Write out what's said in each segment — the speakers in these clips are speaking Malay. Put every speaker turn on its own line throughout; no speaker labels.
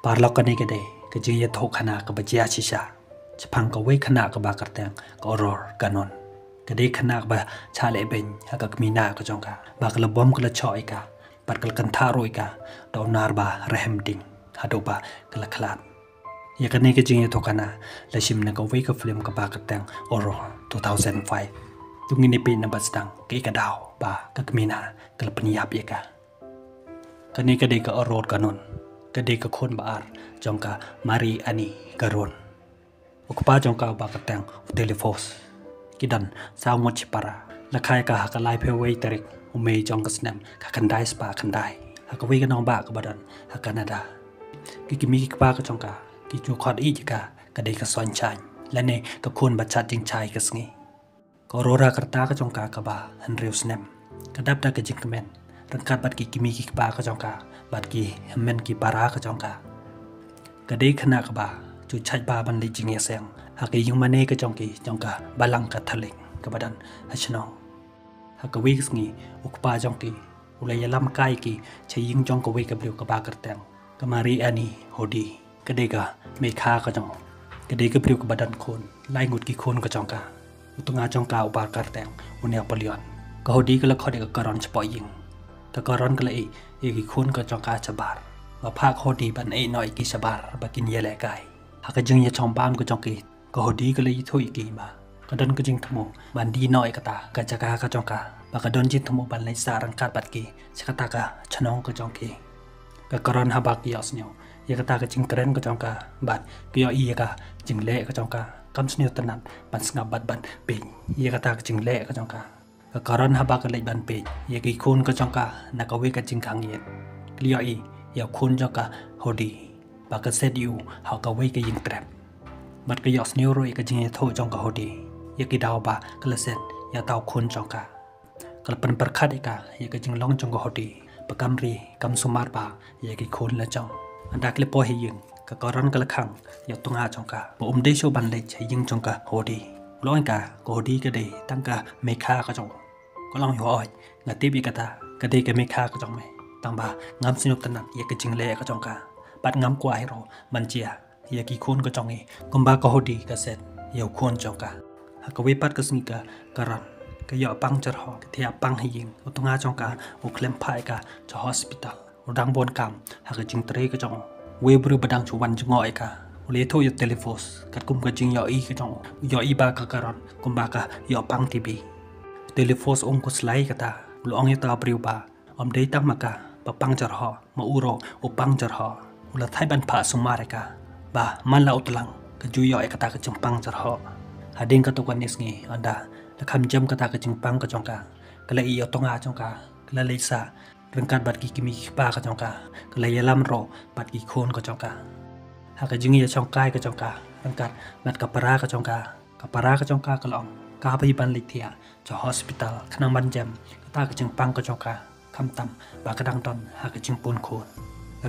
Parlok ka ni ka day, ka jing ya thok khana ka bajia chisha. Chapang ka wei khana ka ba kartang ka oror kanon. Ka day khana ka ba chale ben ha ka kmina ka jong ka. Ba ka labom ka la choi ka. Pat ka la kanta roi ka. Da unar ba rehem ding. Hado ba ka la khalat. Ya ka ni ka jing ya thok khana. La shim na ka wei ka film ka ba kartang oror 2005. Tungin ni pin na ba stang ka ika daw ba ka kmina ka la penyap ya ka. Ka ni ka day ka oror kanon. Kadai ka khon baar jongka mari ani garon ukpa jongka ba katang telefos kidan sawmot chipara lakai ka hakalai phewei tarik umei jongka snam ka kandai spa kandai hakawi ka nong ba ka badan ha Canada kikimi ka ka jongka ki chu khot i ka kadai ka son chan lane ka khon ba chat jing chai ka sngi ka rora karta ka jongka ka ba hanriu snam kadap ta ka jingmen rangkat bat kikimi ki ba ka jongka bat ki men ki para ka jongka kadai khana ka ba chu chaj ba ban le jing yaseng ha ki yung mane ka jongka balang ka thaling ka badan hachno ha ka wi sngi ukpa jongki ulai lam kai ki chaying jong ka wi ka bru ka ba kartang ka mari ani hodi kadai ka me kha ka jong kadai ka bru ka badan khon lai ngut ki khon ka jongka utunga jongka ubar kartang unya polion ka hodi ka la khode ka karon chpo ying ta karon ka lai ki khun ka jongka chabar wa phak hodi ban ei noi ki chabar ba kin yele kai ha ka jing ya chom bam ka jongki ka hodi ka lai thui ki ba ka don ka jing thmo ban di noi ka ta ka jaka ka jongka ba ka don jing thmo ban lai sa rang kat bat ki chakata ka chanong ka jongki ka karon ha ba ki yasnyo ya ka ta ka jing tren ka jongka bat ki yo i ka jing le ka jongka kam snyo tanan ban snga bat ban pe ya ka ta ka jing le ka jongka ka karon ha ba ka lai ban pe ya ki khun ka jongka na ka we ka jing khang yet liyo i ya khun jongka hodi ba ka set you ha ka we ka ying trap bat ka yos neu roi ka jing tho jongka hodi ya ki daw ba ka la set ya taw khun jongka ka pan par khat ka ya ka jing long jongka hodi pa kam ri kam sumar ba ya ki khun la jong anda kle po hi ying ka karon ka la khang ya tunga jongka bo de sho ban le chai ying jongka hodi loin ka ko hodi ka de tang ka me kha ka jong ko long yo oi nga ti bi ka ta ka de ka me kha ka jong me tang ba ngam sinuk tanan ye ka jing le ka jong ka bat ngam kwa hi ro man chia ye ki khun ka jong e kum ba ka hodi ka set ye khun jong ka ha ka we pat ka sngi ka karan ka yo pang char ho ka thia pang hi ying utunga jong ka u klem phai ka cho hospital udang bon kam ha ka jing tre ka jong we bru badang chu wan jong oi ka le tho yo telefos kat kum ka jing yo i ka jong yo i ba ka karan kum ba ka yo pang tv telefos ong ko slai ka ta lu ong ta priu ba om dei tak maka pa pang jar ho ma uro o pang jar ho ula thai ban pha sumare ka ba man la utlang ka ju yo ka ta ka chim pang jar ho hading ka to kan nisngi anda la kham jam ka ta ka chim pang ka jong ka la i yo tonga jong ka la le sa rengkat bat ki kimi pa ka jong ka la yalam ro bat ki khon ka jong ka ha ka jing ya chong kai ka jong ka rengkat bat ka para ka jong ka ka long ka pa ban le thia cho hospital khnang ban jam ka ta ka ching pang ka jong ka kham tam ba ka dang ton ha ka ching pun khon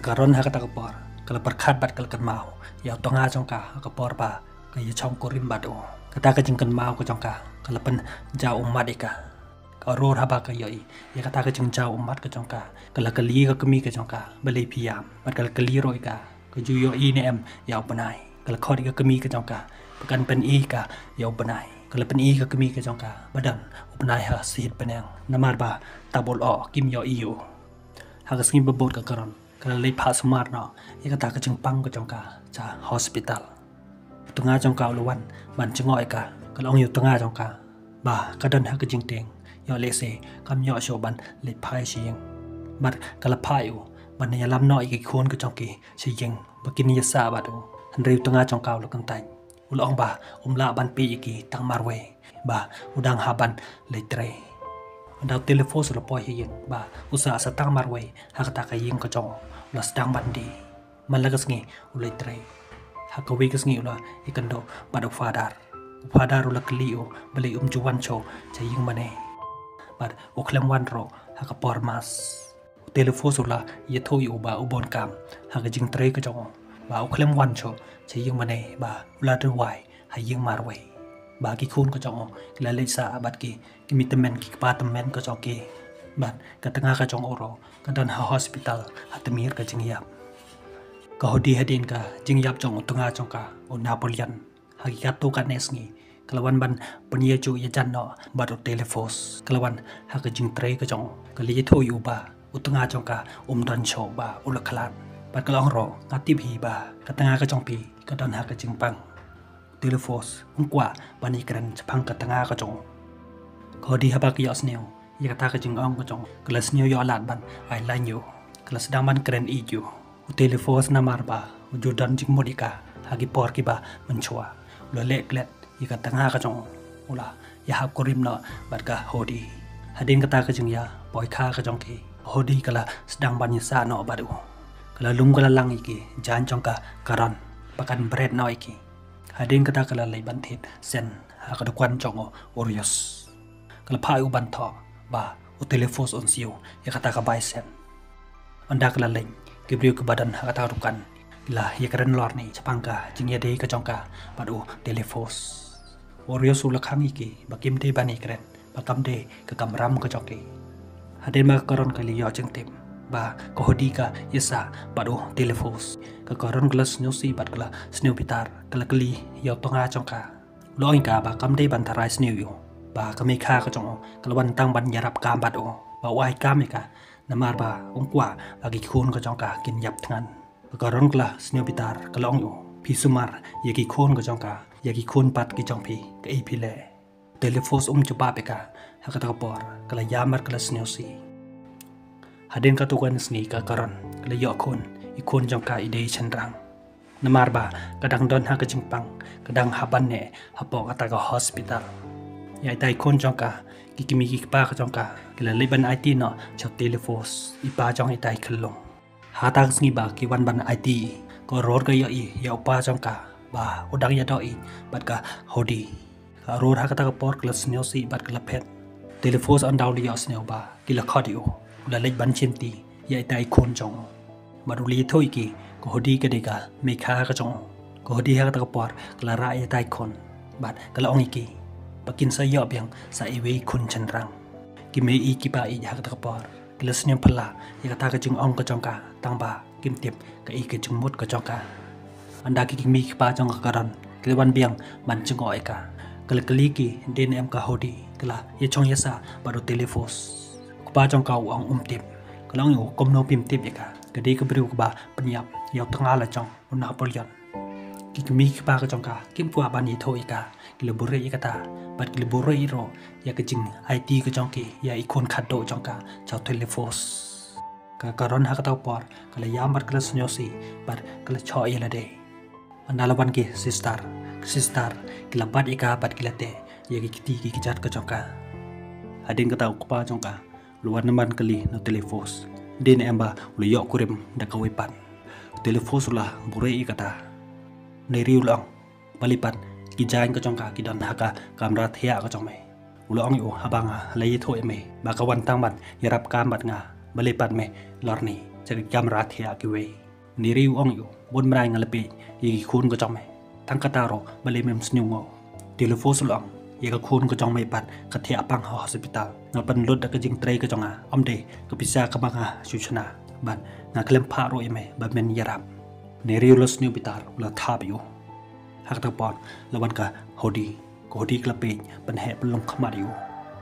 ka ron ha ka ta ka por ka la par khat bat ka kan mau ya tonga jong ka ka por ba ka ya chong ko rim bat o ka ta ka ching kan mau ka jong ka la pan ja mat ka ka ro ha ba ka yoi ya ka ta ka ching ja mat ka jong ka la ka li ka kami ka jong ka ba le phiam bat ka ka li roi ka ju yo i ne em ya panai ka la khodi ka kami ka jong ka kan pen i ka ya panai kalau pen i ka kami ka jong ka badan upnai ha sit penang namar ba tabol o kim yo iu ha ka sngim bobot ka karon kala le pha smar no ya ka ta ka jing pang ka jong ka cha hospital tunga jong ka luwan ban chngoi ka kala ong yu tunga jong ka ba ka dan ha ka jing teng yo le se kam yo sho ban le phai shing bat kala phai u ban ya lam no i ki khon ka jong ki shing bakin ya sa ba do han riu tunga jong ka lu kan tai ulong ba la ban pi ki tang marwe ba udang haban le tre daw telefon so po hi ba usa sa tang marwe ha ka ta ka ying ka jong la stang ban di man la gas ngi le tre ha ka wi gas ngi la ikando ba do fadar la klio bali juwan cho cha ying mane ba o klem wan ro ha ka por mas telefon so la ye thoi u ba u bon kam ha ka jing tre ka jong ba o klem wan cho cha ying mane ba la de wai ha ying marwe ba ki khun ko jong la le sa bat ki mi temen ki pa temen ko jong ki bat ka tanga ka jong oro ka dan ha hospital ha temir ka jing yap Kahodi hadin ka jing yap jong utunga jong ka o Napoleon hakikat tu kan nesngi kelawan ban penia ju ya janno baru telefos kelawan hak jing tre ka jong kali tho yu ba utunga jong ka dan cho ba ulakhalan bat kalong ro ngati bhi ba katanga ka jong pi ka dan hak jing pang telefos ungkwa bani kran chapang katanga ka jong kahodi habak ya sneu ya kata ka jing ong ka jong kelas new yo alat ban ai lan yu kelas dang ban kran i ju telefos namar ba ujudan jing modika hagi por ki ba menchua lo lek let ika tanga ka jong ula ya ha korim no bat ka hodi hadin kata ka jing ya boy kha ka jong ki hodi kala sedang ban sa no badu kala lum kala lang iki jan jong ka karan pakan bread no iki hadin kata kala lai ban thit sen ha ka kwan jong orios kala phai u ban tho ba u telefos on siu ya kata ka bai sen anda kala lai Kibriu ke badan kata rukan lah ya keren lor ni cepangka jing ya dei ka jongka padu telefos Oreo sulakang iki bakim de bani keren bakam de ke kamram ka joki haden ma koron kali yo jeng tim ba ko hodi ka yesa padu telefos ka koron glas nyosi bat kala sneu pitar kala kali yo tonga jongka loin ka ba kam de ban tarai sneu yo ba kami kha ka jong kala wan tang ban yarap kam bat o ba wai kam ka namar ba ungkwa bagi khun ko jongka kin yap thangan ka ron kla sneu pitar kalong yo pi sumar yaki khun ko jongka yaki khun pat ki jong pi ka e pi le telefos chupa pe ka hakata por kala yamar kala sneu si haden ka tukan sni ka karon kala yo khun I khun jongka ide chandrang namar ba kadang don ha ka jingpang kadang haban ne hapo kata ka hospital yai dai khun jongka kikimi kikpa ka jongka kila liban IT no chak telefos ipa jong itai khlong hatak sngi ba ki wan ban IT ko ror ga ya upa jongka ba udang ya doi bat ka hodi ka ror ha kata ka por klas neo si bat ka lapet telefos an daw li ya sneo ba kila khadio la lek ban chinti ya itai khun jong maruli thoi ki ko hodi ka de ka me kha ka jong ko hodi ha kata ka por kala ra ya tai khun bat kala ong iki pakin sa yo biang sa iwe khun chandrang ki me I ki ba I ya ka par kilas nyam phala ya ka jing ong ka jongka tang ba kim tip ka I ka jing mut ka jongka anda ki mi ki pa jong ka karan kilwan biang man jing oi ka kala kali ki den em ka hodi kala ye chong ya sa baru telefos ku pa jong ka ong tip kalong yo kom no pim tip ya ka kadi ka bru ka ba penyap ya tanga la jong Napoleon ki mi ki pa ka jongka kim kwa ban I thoi ka kilabure I kata bat kilabure ro ya ka jing IT ka jongki ya ikon khado jongka chau telefos ka karon ha kata por kala yamar kala snyosi bat kala cho ya la de analaban ki sister kila bat ika bat kilate ya ki kiti ki jat ka jongka adin kata ukpa jongka luar naman kali no telefos din emba lu yo kurim da ka wepan telefos la bure I kata neri ulang palipat kijain ka jongka kidan haka kamra thia ka jongme ulong yo habanga lei thoi me ba ka wan tang bat yarap kam bat nga balipat me lorni chari kamra thia ki we niri ong yo bon mrai ngalapi yi khun ka jongme tang kata ro bale mem snu ngo telefos ulong ye ka khun ka jongme pat ka thia pang hospital nga pan lot da ka jing trei ka jonga amde ka pisa ka banga suchna ban nga klem pha ro me ba men yarap neri ulos new bitar ula thab yo hakta pon lawan ka hodi ko hodi klape ban he pelong khamar yo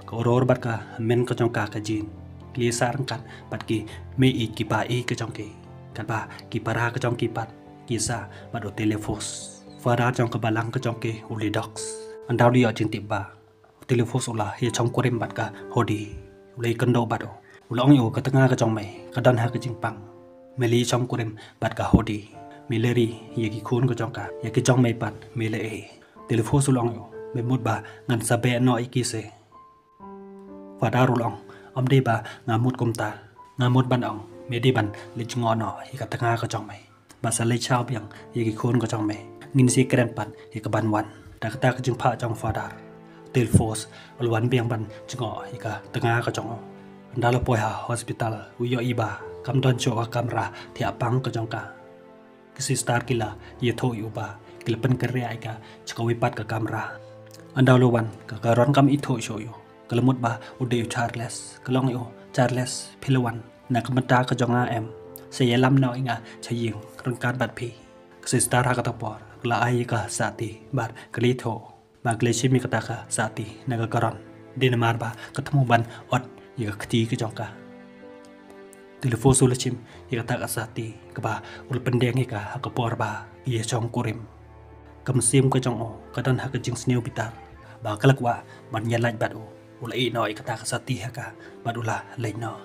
ko ror bat ka men ka jong ka jin kli sarang kan bat ki me I ki pa I ka jong ki kan ba ki para ka jong ki pat ki sa bat o telefos fara jong ka balang ka jong ki uli dox andaw li jing ti ba telefos ula he chong korim bat ka hodi ulai kando bat o ulong yo ka tanga ka jong mai ka dan ha ka jing pang meli chong korim bat ka hodi Mileri yaki khun ko jongka yaki jong mai pat mele e telefos ulong yo me mut ba ngan sabe no iki se fadar ulong amde ba ngamut kumta ngamut ban ong me de ban le chungo no hika tanga ko jong mai ba sa le chao biang yaki khun ko jong mai ngin si kren pat hika ban wan ta ka ta ka jing pha jong fadar telefos ulwan biang ban chungo hika tanga ko jong ndalo poi ha hospital uyo iba kam don cho ka kamra thi apang ko jongka si star kila ye tho yu ba kila pen kare ai ka chkawi pat ka kamera andaw lowan ka karon kam I tho sho yo kalamut ba ude Charles kalong yo Charles Philawan na kamata ka jonga em saya lam nau inga chaying rengkat bat pi sister ha kata por la ai ka sati bar klitho ba klechimi kata ka sati naga karon dinamar ba ketemu ban ot ya keti ke jongka telefon sulachim ya kata ka sati ka ba ul pendeng ka ha ka por ba ye chong kurim kam sim ka jong o kadan ha ka jing sneu bitar ba kalakwa ban nyalaj bat o ul ai noi kata ka sati ha ka badula leino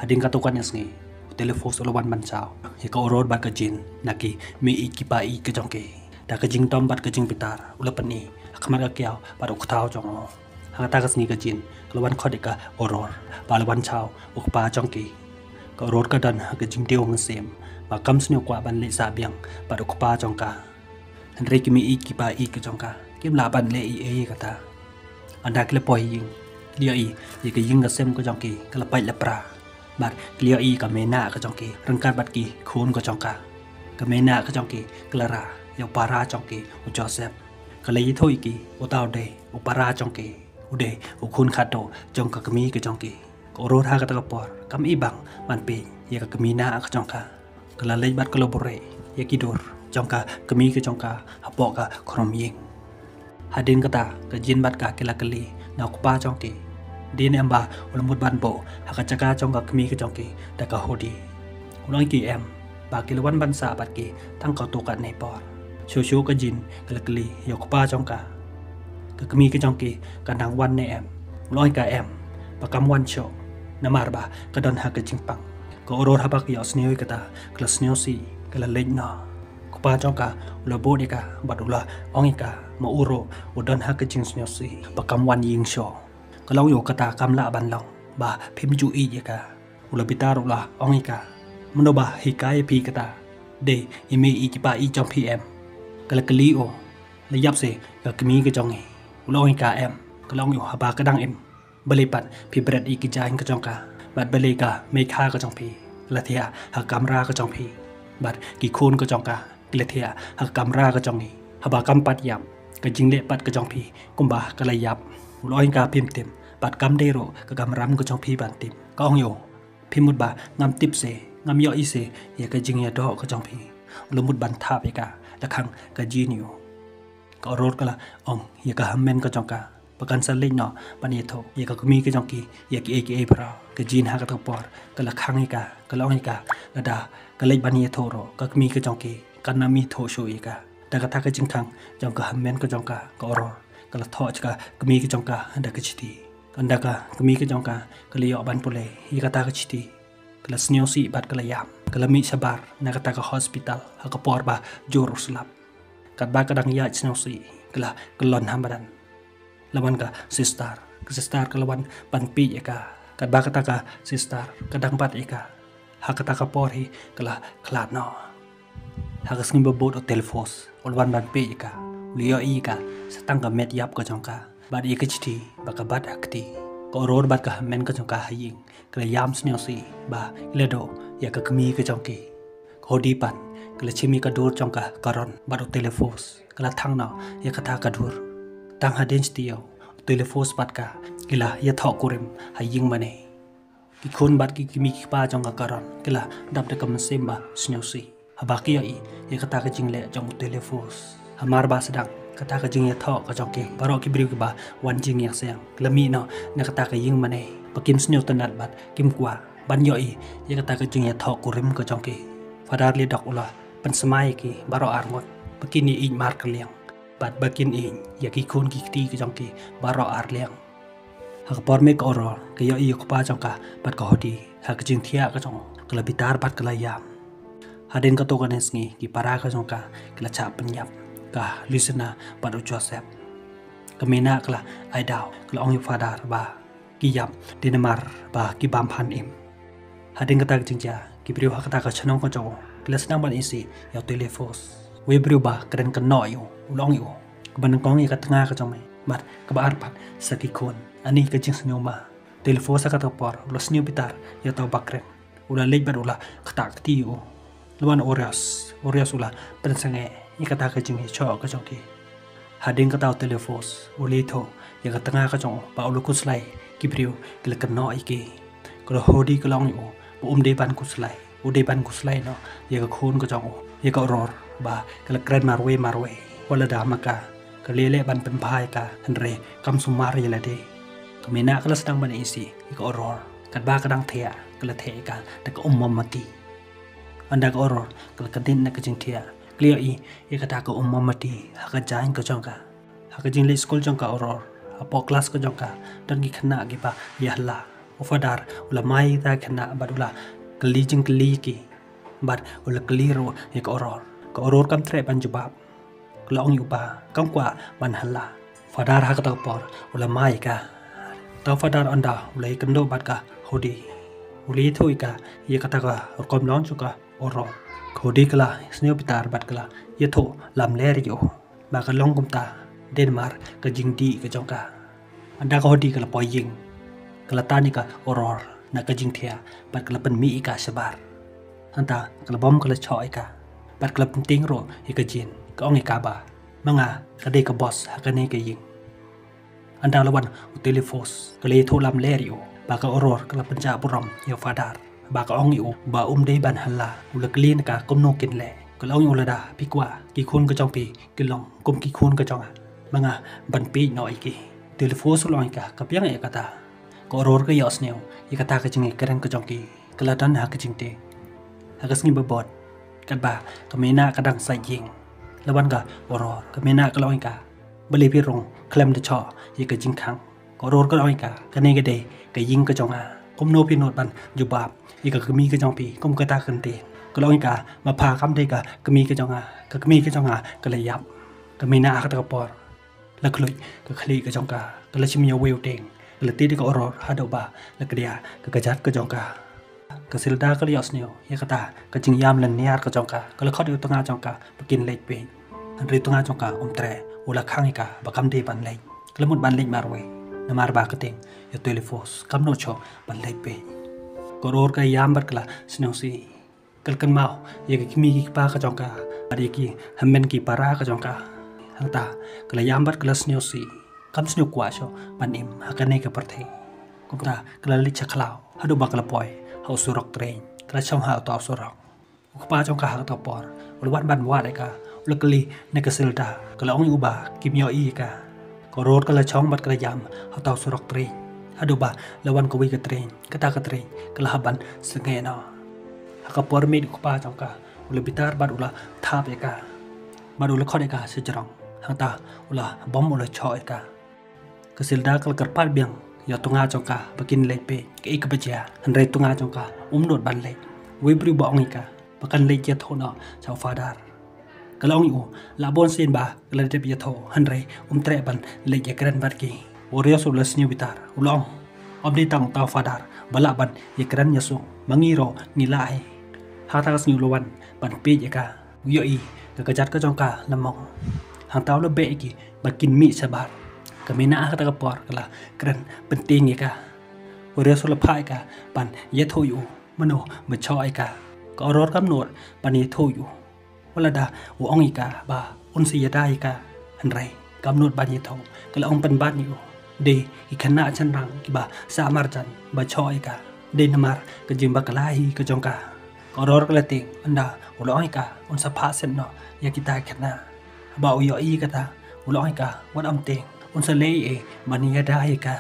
hading katukan yasngi telefon sulawan ban chao he ka orod bat ka jin naki mi ikipa I ka jongke da ka jing tom bat ka jing bitar ulapani akmar ka kyao bat uktao jong o hata ka sngi ka jin lawan khodika oror ba lawan chao ukpa jongke ka orod ka dan ka jing teo ngasem ba kam sneu kwa ban le sa biang bat ukpa jongka andre ki mi ikipa I ka jongka kim la ban le I e kata anda kle poi ying dia I ka ying ka sem ka jongke ka la pai la pra bat clear I ka mena ka jongki rengkat bat ki khun ka jongka ka mena ka jongki clara yo para jongki u joseph ka lei thoi ki u taw de u para jongki u de u khun khato jongka kami ka jongki ko ro tha ka ta por kam I bang man pe ye ka mina ka jongka ka la lei bat ka lo bore ye ki dur jongka kami ka jongka apo ka khrom ying hadin kata ka jin bat ka kila kali na ku pa jongki din amba ulamut ban bo hakachaka chongka kmi ka chongki taka hodi uloi ki em ba kilwan ban sa bat ki tang ka to ka nei por shu ka jin kalakli yokpa chongka ka kmi ka chongki ka nang wan ne em uloi ka em ba kam wan cho namar ba ka don ha ka jingpang ko oror ha ba ki osneu ka ta klas neu si kala lej na ko pa chongka ulo bo de ka badula ongika ma uro udon ha ka jing sneu si ba kam wan ying cho kalau yo kata kamla ban long ba phim ju I ka ula bitar ula ongika menoba hikai pi kata de imi ikipa I jong pm kala kali o le yap se ka kmi ka jong e ula ongika em kalau yo haba ka dang em belipat pi bred I ki jain ka jong ka bat beli ka me kha ka jong pi la thia ha kamera ka jong pi bat ki khun ka jong ka la thia ha kamera ka jong ni haba kam pat yap ka jingle pat ka jong pi kumba ka la yap loi ka phim tim pat kam de ro ka kam ram ko chong phi ban tim ka ong yo phim mut ba ngam tip se ngam yo I se ye ka jing ya do ko chong phi lumut ban thap ye ka la khang ka jin yo ka ror ka la ong ye ka hammen ka chong ka pakan sa le no ban ye tho ye ka kumi ka chong ki ye ki aka pra ka jin ha ka tho por ka la khang ye ka la ong ka la da ka le ban ye tho ro ka kumi ka chong ki ka na mi tho shu ye ka da ka tha ka jing thang chong ka hammen ka chong ka ror kalau thọ chka kami ke jongka anda ke chiti anda ka kami ke jongka kali yo ban pule I kata ke chiti kala sneo si bat kala yam kala mi sabar na kata ka hospital ha ka por ba Jerusalem kat ba kadang ya sneo si kala kelon hambadan lawan ka sister kalawan ban pi ka kat ba kata ka sister kadang pat ka ha kata ka por hi kala klat no ha ka sing bobot o telefos olwan ban pi ka liyo I ka satang ka met yap ka jongka bad I ka chiti baka bad akti ko ror bat ka men ka jongka haying kala yam sneo si ba ledo ya ka kami ka jongki ko di pan kala chimi ka dur jongka karon bad o telefos kala thang na ya ka tha ka dur tang ha den stio telefos bat ka kila ya tho kurim haying mane ki khun bat ki kimi ki pa jongka karon kila dap de kam semba sneo si habaki ya ka tha ka jingle jong telefos hamar ba sedang kata ka jing ya tho ka jongke baro ki briu ba wan jing ya sayang lami no na kata ka ying mane pakim sneu tanat bat kim kwa ban yo I ya kata ka jing ya tho kurim ka jongke fadar li dak ula pan samai ki baro arngot pakini I mar ka liang bat bakin I ya ki khun ki ti ka jongke baro ar liang ha ka por me ka oro ka yo I ko pa jongka bat ka hodi ha ka jing thia ka jong kala bitar bat kala yam hadin ka to ka nesngi ki para ka jongka kala cha penyap ka listener pada Joseph kemina kala ai dau kala ong fadar ba ki yam dinamar ba ki bam phan im hading kata jingja ki briu ha kata ka chanong ko jaw kala senang ban isi ya telefos we briu ba kren kan no yo long yo ban kong ya ka tanga ka jong mai mat ka ba arpat saki kon ani ka jing snyo ma telefos ka ta por lo snyo bitar ya ta bakren ula lej bar ula kata ti yo lawan orias ula pensange ikata ka jing cho ka jongki hading ka taw telefos ulitho ya ka tanga ka jong pa ulu kuslai ki briu kila kan no iki ko hodi ka long yo de ban kuslai udah ban kuslai no ya ke kun ke jong ya ke oror ba kala kren marwe wala da maka kelele ban penpai ka andre kam sumari la de kemena kala sedang ban isi ya ke oror kat ba kadang thea kala the ka ta ka mati anda ke oror kala kadin na ke jing thea clear i ya kata ka mati ha jain ke jong ka ha jing le school jong ka oror apa kelas ke jong ka dan gi khana gi ba ya la ufadar ula mai ta khana badula keli jing keli ki bad ula keliro ya ke oror kam tre ban jubab kelong yu ba kam kwa ban hala fadar ha kata por ula mai ka ta fadar anda ula kendo bad ka hodi uli thui ka ya kata ka kom non chu ka oror khodi kala sneo pitar bad kala ye tho lam le ri yo ba ka long kum ta Denmark ka jing di ka jong ka anda ka hodi kala poying kala tani ka oror na ka jing thia bad kala pen mi ka sabar anta kala bom kala choi ka bad kala penting ro i ka jin ka ong ka ba manga ka de ka boss ha ka ne ka ying anda lawan utelefos kala tho lam le ri yo ba ka oror kala penja buram yo fadar ba ka ong yu ba de ban hala ula klin ka kom no kin le ka long yu la da pi kwa ki khun ka jong pi ki long kom ki khun ka jong manga ban pi noi ki telefos long ka piang e kata ka oror ka yos neu i kata ka jing keren ka jong ki kala dan ha ka jing te ha ka sni ba bot kat ba ka mena ka dang sai ying lawan ka oror ka mena ka long ka bali pi rong klem de cho i ka jing khang ka oror ka long ka ne ka de ka ying ka jong kom no pi not ban ju bab i ka mi ka jong pi kom ka ta kan te ka long ka ma pha kam de ka mi ka jong ka mi ka jong ka le yap ka mena ka ta por la kloi ka khli ka jong ka la chim yo weu teng la ti de ka oror ha do ba la ka dia ka jat ka jong ka silda ka lios neo ya kata ka jing yam lan niar ka jong ka la khot yu tanga jong ka pakin lek pe an ri tanga jong ka tre ula khang ka ba kam de ban lek la mut ban lek marwe na mar ba ka teng ya telefos kam no cho ban lek pe ko ror ka yam bar kala sneo si kal kan mau ya ki mi ki pa ka jong ka ari ki hammen ki para ka jong ka hanta kala yam bar kala sneo si kam sneo kwa cho ban im ha ka ne ka parthe ko ta kala li chaklau hadu ba kala poi hau surok train kala chong ha to surok pa chong ka ha to por ulwan ban wa le ka ulkali ne ka silda kala ong uba kim yo i ka ko ror kala chong bat kala yam ha to surok train hadu ba lawan ko wi ka train ka train kala haban senge no ha ka por mi ko pa chong ka ul bitar bat ula thap e ka bat ul khode ka se jrong ha ta ula bom ula cho e ka silda kala karpat biang ya tunga chongka bakin lek pe ke ik bajia andre tunga chongka not ban lek we bri bong ka bakan lek ya thona chau fadar kalong yu la bon sin ba kala de ya tho andre tre ban lek ya kran bat ki orios ulas ni bitar ulong di tang tau fadar bala ban ya kran ya su mangiro ni lai ha ta sni lowan ban pe ya ka yo i ka jat ka chongka lamong hang tau lo be ki bakin mi sabar kamena ka ta por kala kran penting ka ore so la phai ka pan ye tho yu mano ma choi ka ka oror kam not pan ye tho yu wala da u ong ka ba un si ya dai ka han rai kam not ban ye tho kala ong pan ban yu de i khana chan rang ki ba sa mar chan ba choi ka de namar ka jim ba kala hi ka jong ka oror kala ti anda u lo ong ka un sa pha sen no ya kita khana ba u yo i ka ta u lo ong ka wat am te un sa le e mania dai ka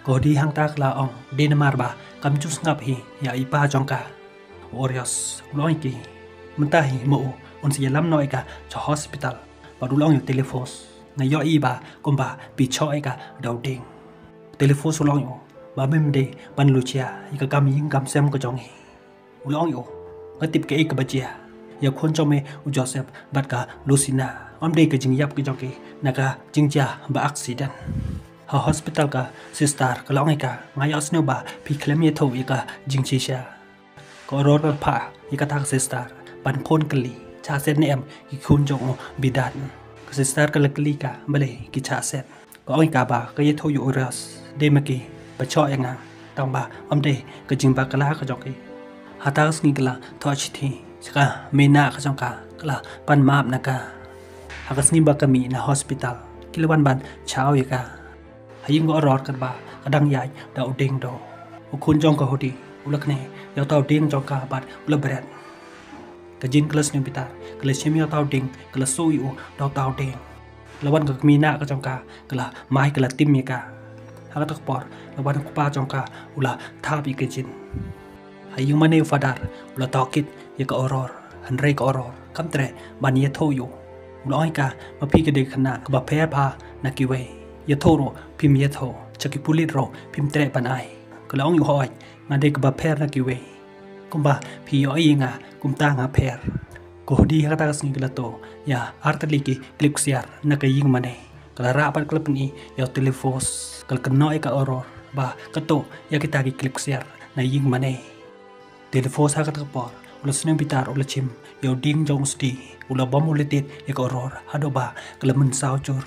ko di hang tak la ong de namar ba kam chus ngap hi ya i pa jong ka orios loi ki menta hi mo un si lam noi ka cho hospital ba du long yu telefos na yo i ba kom ba pi cho ai ka dau ding telefos long yu ba mem de ban lucia i ka kam ying kam sem ko jong hi long yu ka tip ke ka ba chia ya khon cho me u joseph bat ka lucina om de ka jing yap ki jong ki na ka jing ja ba accident ha hospital ka sister ka long ka ngai os no ba pi klem ye tho i ka jing chi sha ko ror ka pha i ka tak sister ban khon kli cha set ne em ki khun jong bidan ka sister ka lakli ka bale ki cha set ko oi ka ba ka ye tho yu oras de ma ki ba cho yang tang ba om de ka jing ba ka la ka jong ki ha ta sni ka la tho chi thi ka me na ka jong ka la pan map na ka ha ka sni ba ka mi na hospital kilawan ban chao ye ka hayim go ror kan ba kadang yai da uding do khun jong ka hodi ulah kene ya tau ding jongka bat ulah berat kejin kelas ni bitar kelas chim ya tau ding kelas sui u tau ding lawan ke mina ke jongka kelah mai kelah tim ya ka hak tak por lawan ku pa jongka ulah thapi kejin hayu mane fadar ulah takit ya ka oror hanre ka oror kam tre ban ye tho yu ulah ai ka ma pi ke de khana ka ba phe pha na ki we ye tho ro phim ye tho chaki pulit ro phim tre pan ai ka long yu hoi ma de ka ba phe na ki we kumba pi yo ai nga kum ta nga phe ko di ha ta sing la to ya artali ki click share na ka ying mane kala ra pan klip ni ya telefos kal kanoi ka oror ba ka to ya kita ki click share na ying mane telefos ha ka ta por ulah seneng bitar ulah chim yo ding jong sti ulah bom ulitit ya ka oror hado ba kala men sao chur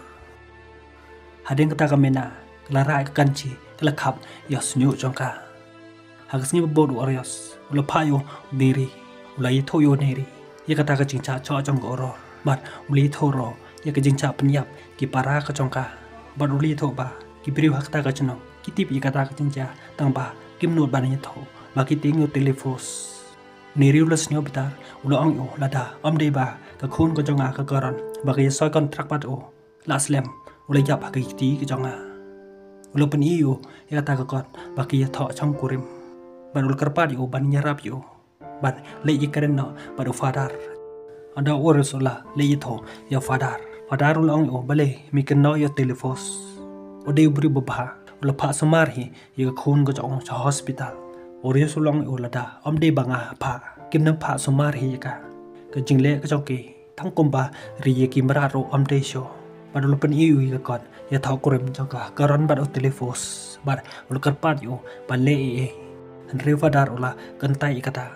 hadeng kata ka mena kala ra ka kanchi kala khap ya snyu jongka hagsni bodu orios ulah phayo diri ulah ye thoyo neri ye kata ka chingcha cho jong oror bat uli thoro ye ka jingcha penyap ki para ka jongka bat uli tho ba ki briu hakta ka chno ki tip ye kata ka chingcha tang ba kim not ban ye tho ba ki ting yo telefos neri ulah snyo bitar ulah ong yo lada om de ba ka khun ka jonga ka karan ba ka ye soi kontrak bat o la slem ulah yap ha ka ti ka jonga ulah pen iyo ye kata ka kon ba ki ye tho chong kurim ban ul karpat yo ban nyarap yo ban le ye karen no ba do fadar anda orosola le ye tho ya fadar ul ong yo bale mi ken no yo telefos o de bri ba ul pha samar hi ye ka khun ka jong cha hospital Orius ulong ulada om de banga pha kim nam pha samar hi ka ka jingle ka jong ki thang komba ri ye ki mara ro om de sho ba do pen iu ka kon ya thau kurem jong ka ron ba do telefos ba ul karpat yo ba le e han re fadar ula kan tai kata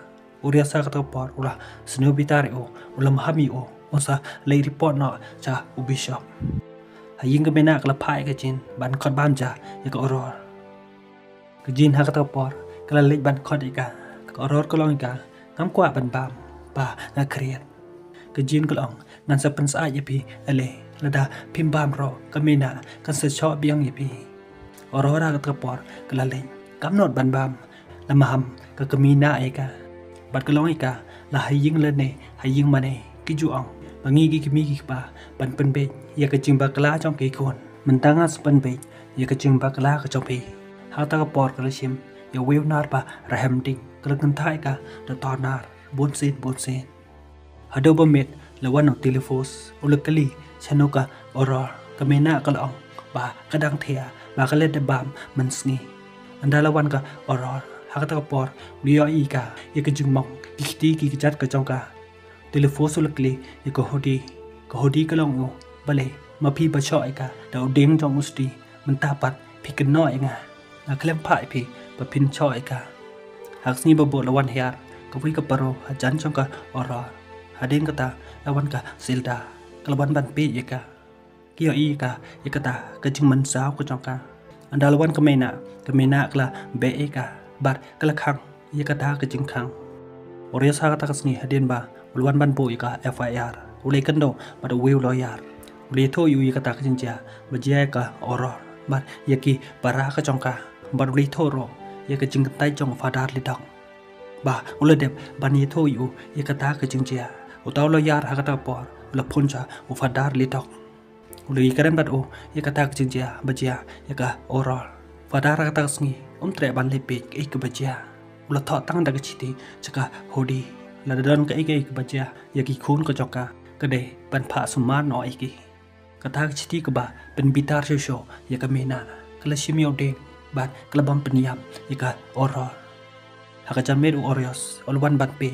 Orius sa ka por ula snu bitar o ulam hami o osa le report no cha u bishop haying ka mena kala phai ka chin ban khot ban ja ya ka oror ka jin ha ka por kala lek ban khot ika ka oror ka long ika ngam kwa ban bam ba nga kriat ka jin ka long nan sa pen sa ye pi ale lada phim bam ro ka mena kan sa cho biang ye pi orora ka por kala lek kam not ban bam lamaham ka kamina ika bat ka long ika la haying le ne haying mane ki ju ong bangi ki mi ki ba ban pen be ya ka jing ba kala trong ki kon man tanga span be ya ka jing ba kala ka trong pi ha ta ka por ka sim ya weu nar ba rahem ding ka kan thai ka da tor nar bon sen hado ba met la wan of telefos ulakali chanoka oror ka mena ka long ba ka dang thea ba ka le de bam man sngi andala wan ka oror ha ta ka por liyo I ka ya ka jing mong ki ki chat ka trong ka telefos ulakli ya ka hodi ka long yo bale ma phi ba cho ka da ding trong usti man ta pat phi kan no nga na klem phai phi ba pin cho ka haksni ba bo lawan hiar ka wi ka paro hajan trong ka ora hadeng kata lawan ka silda kalaban ban pe ye ka ki I ka ye kata ka jing man sao ka trong ka anda lawan ka mena kala be ka bar kala khang ye kata ka jing khang Orius ha kata kasni hadin ba ulwan ban po ika FIR ulai kendo pada will lawyer ulai tho yu kata ka jinja bajia ka oror bar yaki para ka chongka bar ulai tho ro ya ka jing tai chong fadar li dong ba ulai dep ban ye tho yu kata ka jinja utaw lawyer ha kata por la punja u fadar li dong ulai karen bat o kata ka jinja bajia ka oror fadar kata kasni tre ban le pe ka bajia ulai tho tang da ka chiti chaka hodi la don ka ike bacha ya ki khun ko joka ka de ban pha sumar no ike ka thak chiti ka ba pen bitar sho ya ka mena kala shimyo de ban kala bam peniam ya ka oror ha ka chamer u orios olwan ban pe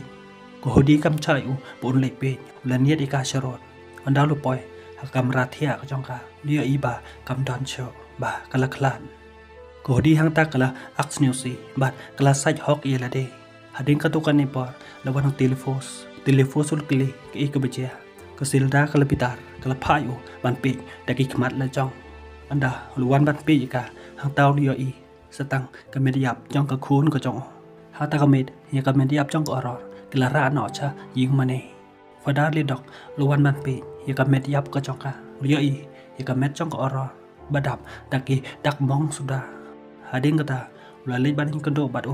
ko hodi kam chai u bon le pe la niat ika sharot anda lu poi ha kam ra thia ka jongka lia I ba kam don sho ba kala khlan ko hodi hang ta kala aksnyosi ba kala sai hok ye la de hading ka to kan ni por lawan ng telefos ulkli ke ka bacha ka silda kala pitar kala phayo ban pe da ki khmat la chong anda luwan ban pe ka hang taw liyo I satang ka mediap chong ka khun ka chong ha ta ka med ye ka mediap chong ka oror kala ra no cha ying mane fadar li dok luwan ban pe ye ka mediap ka chong ka liyo I ye ka met chong ka oror badap da ki dak mong suda hading kata ulah lej ban kendo bat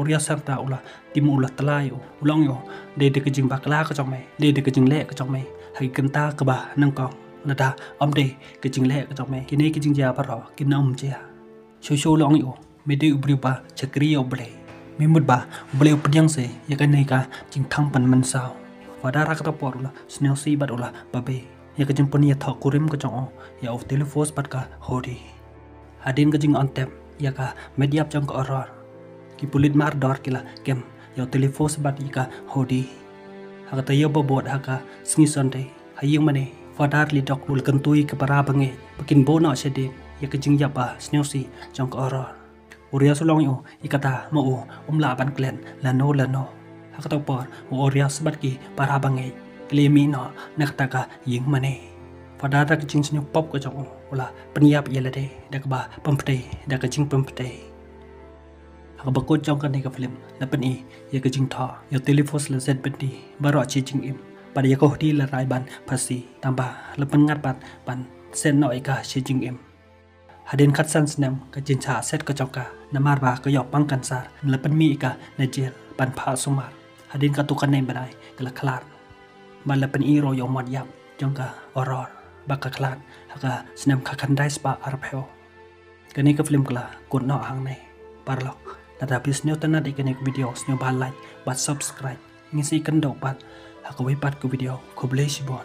Orios sang ta ulah timu ulah telai ulang yo de kejing bakla ka chong mai de kejing le ka chong mai hai kenta ka ba nang kong lada om de kejing le ka chong mai kini kejing ja paro kinom chia sho long yo me de ubri ba chakri yo ble me mud ba ble updyang se ya ka nei ka jing thang pan man sao wadara ka por ulah snel si bat ulah babe ya kejing pon ya thok kurim ka chong ya of telefos bat ka hodi hadin kejing on tap ya ka mediap chong ka oror ki pulit mar dor kila kem yo telefon sebat ika hodi haka tayo bobot haka sngi sonde hayung mane fadar li dok ul kentui ke para bange pakin bona sede ya kejing yapa snyosi jong oror uria sulong yo ikata mo umla ban klen lano haka to por uria sebat ki para bange klemi no nakta ka ying mane fadar ta kejing snyo pop ko jong ula peniap yelade dak ba pempte dak kejing pempte haka bakot jong kan ka film lapan ya kejing tha ya telefos la set beti baro chi jing im pada ya ko di la rai ban pasi tambah lapan ngat ban sen no ka chi jing im hadin khat san snam ka jin cha set ka jong ka namar ba ka yok pang kan sar lapan mi ka na jel ban pha sumar hadin ka tu kan nei banai kala klar ban lapan ro yo mod yap jong ka oror ba ka klar haka snam ka kan dai spa arpeo kani ka film kala kun no hang nei parlok tetapi snyo tanat ikan video snyo ba like bat subscribe ngisi kendok bat hakawi pat ku video ko bless bon